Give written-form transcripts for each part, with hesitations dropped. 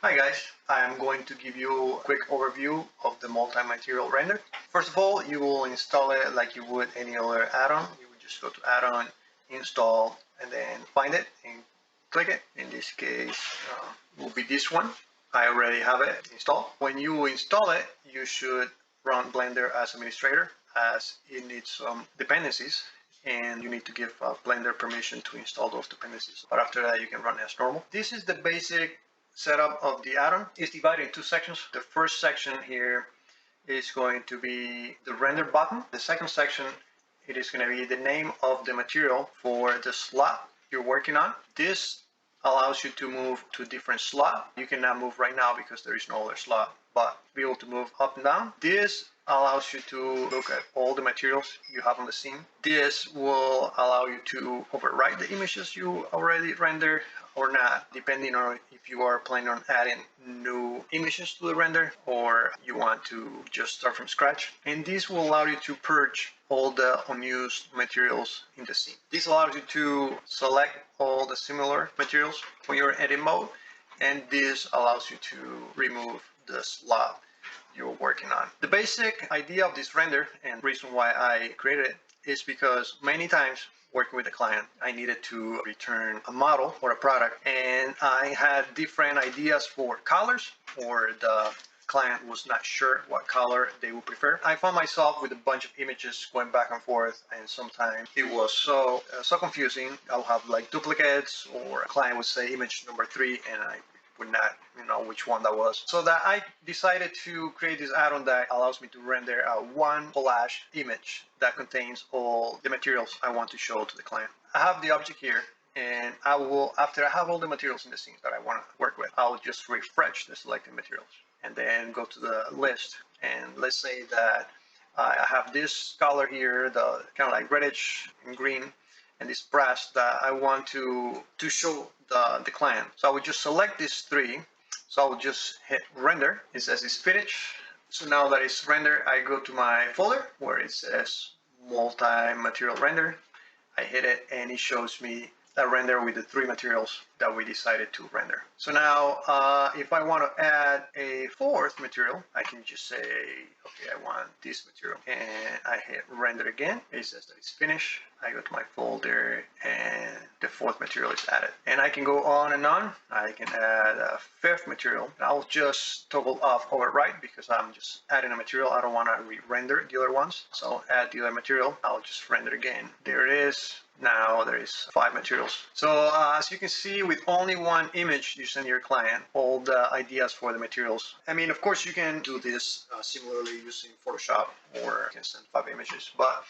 Hi guys, I'm going to give you a quick overview of the multi-material render. First of all, you will install it like you would any other add-on. You would just go to add-on, install, and then find it and click it. In this case, will be this one. I already have it installed. When you install it, you should run Blender as administrator, as it needs some dependencies and you need to give Blender permission to install those dependencies. But after that, you can run as normal. This is the basic setup of the add-on. It's divided in two sections. The first section here is going to be the render button. The second section, it is going to be the name of the material for the slot you're working on. This allows you to move to a different slot. You cannot move right now because there is no other slot, but be able to move up and down. This allows you to look at all the materials you have on the scene. This will allow you to overwrite the images you already rendered or not, depending on if you are planning on adding new images to the render or you want to just start from scratch. And this will allow you to purge all the unused materials in the scene. This allows you to select all the similar materials when you're in edit mode, and this allows you to remove the slot you're working on. The basic idea of this render and reason why I created it is because many times working with a client, I needed to return a model or a product, and I had different ideas for colors, or the client was not sure what color they would prefer. I found myself with a bunch of images going back and forth, and sometimes it was so confusing. I'll have like duplicates, or a client would say image number 3 and I would not know which one that was. So that I decided to create this add-on that allows me to render a one collage image that contains all the materials I want to show to the client. I have the object here, and I will, after I have all the materials in the scenes that I want to work with, I'll just refresh the selected materials and then go to the list. And let's say that I have this color here, the kind of like reddish and green, and this brass that I want to show the client. So I would just select these three. So I will just hit render. It says it's finished. So now that it's rendered, I go to my folder where it says multi-material render. I hit it and it shows me a render with the three materials that we decided to render. So now if I want to add a fourth material, I can just say, okay, I want this material, and I hit render again. It says that it's finished. I go to my folder and the fourth material is added. And I can go on and on. I can add a fifth material. I'll just toggle off overwrite because I'm just adding a material. I don't want to re-render the other ones. So I'll add the other material. I'll just render again. There it is. Now there is 5 materials. So as you can see, with only one image you send your client all the ideas for the materials. I mean, of course you can do this similarly using Photoshop, or you can send 5 images, but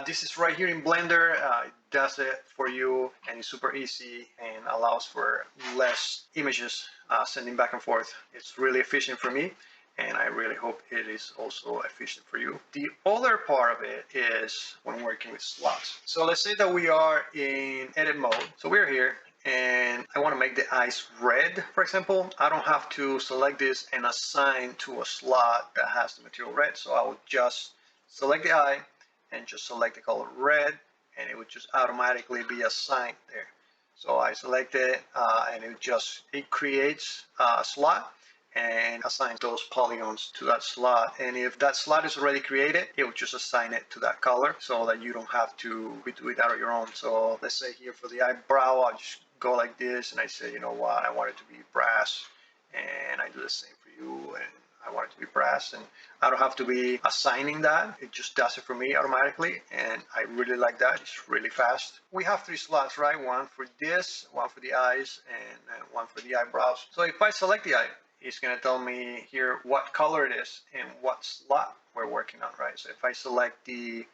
this is right here in Blender. It does it for you, and it's super easy and allows for less images sending back and forth. It's really efficient for me, and I really hope it is also efficient for you. The other part of it is when working with slots. So let's say that we are in edit mode. So we're here and I want to make the eyes red, for example. I don't have to select this and assign to a slot that has the material red. So I would just select the eye and just select the color red, and it would just automatically be assigned there. So I select it and it creates a slot and assign those polygons to that slot. And if that slot is already created, it will just assign it to that color so that you don't have to redo it out of your own. So let's say here for the eyebrow, I'll just go like this and I say, you know what, I want it to be brass, and I do the same for you, and I want it to be brass, and I don't have to be assigning that. It just does it for me automatically, and I really like that. It's really fast. We have 3 slots, right? One for this, one for the eyes, and one for the eyebrows. So if I select the eye, it's going to tell me here what color it is and what slot we're working on, right? So if I select the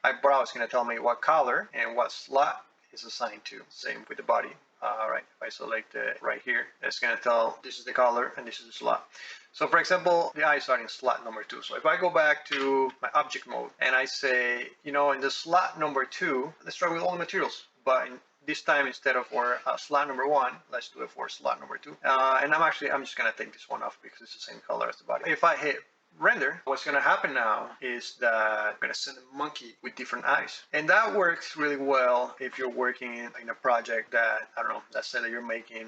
eyebrow, it's going to tell me what color and what slot is assigned to. Same with the body. Right, if I select it right here, it's going to tell this is the color and this is the slot. So for example, the eyes are in slot number 2. So if I go back to my object mode and I say, you know, in the slot number 2, let's try with all the materials, but this time instead of for slot number 1, let's do it for slot number 2. And I'm just going to take this one off because it's the same color as the body. If I hit render, what's going to happen now is that I'm going to send a monkey with different eyes, and that works really well if you're working in a project that, I don't know, let's say that you're making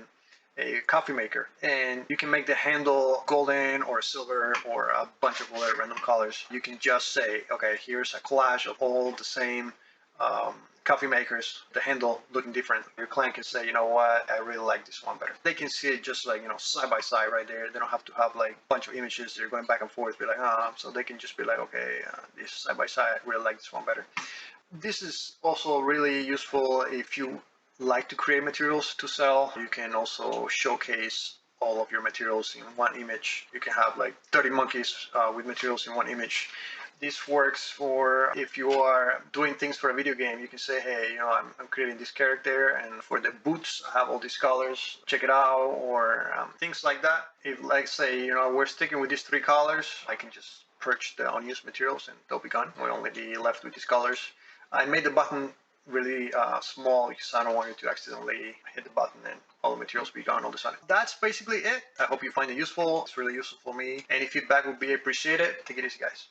a coffee maker, and you can make the handle golden or silver or a bunch of other random colors. You can just say, okay, here's a collage of all the same coffee makers, the handle looking different. Your client can say, you know what, I really like this one better. They can see it just like, side by side right there. They don't have to have like a bunch of images. They're going back and forth, be like, so they can just be like, okay, this side by side, I really like this one better. This is also really useful if you like to create materials to sell. You can also showcase all of your materials in one image. You can have like 30 monkeys with materials in one image. This works for if you are doing things for a video game. You can say, hey, I'm creating this character, and for the boots, I have all these colors. Check it out, or things like that. If, like, say, we're sticking with these 3 colors, I can just purge the unused materials, and they'll be gone. We'll only be left with these colors. I made the button really small because I don't want you to accidentally hit the button and all the materials be gone all of a sudden. That's basically it. I hope you find it useful. It's really useful for me. Any feedback would be appreciated. Take it easy, guys.